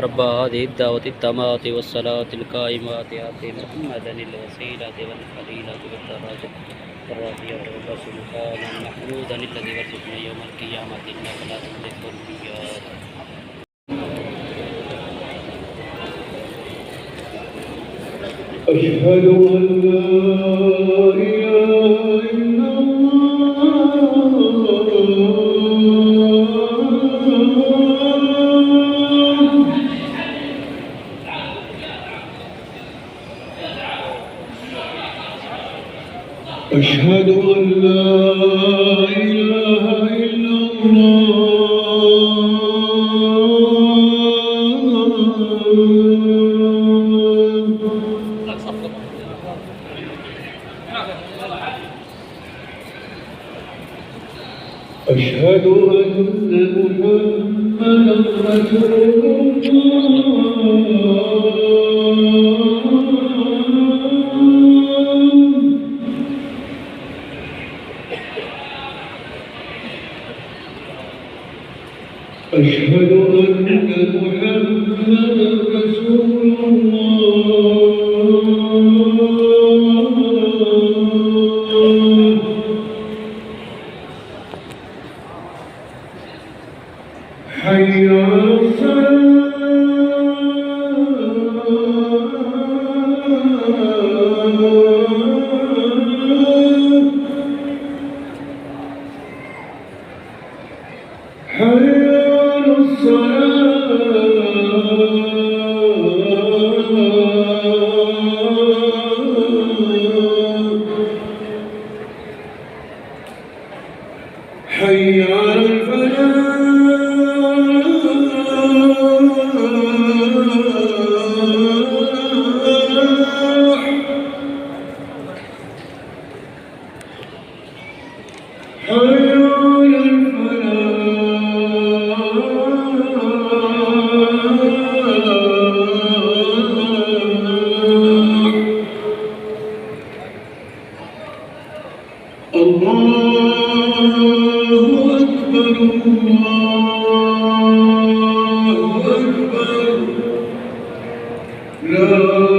رب هذه الدعوة التامات والصلاة القائمات آت محمدا الوسيلة والفضيلة والدرجة الرفيعة والبشر مقاما محمودا الذي يرزقنا يوم القيامة إنك لا تخلف الميعاد. أشهد أن لا إله إلا الله. أشهد أن لا إله إلا أشهد أن محمدا رسول الله. أشهد أن محمدا رسول الله. حي على الصلاة. حي على الصلاة. حي على الفلاح. حي على الفلاح. الله أكبر الله أكبر. لا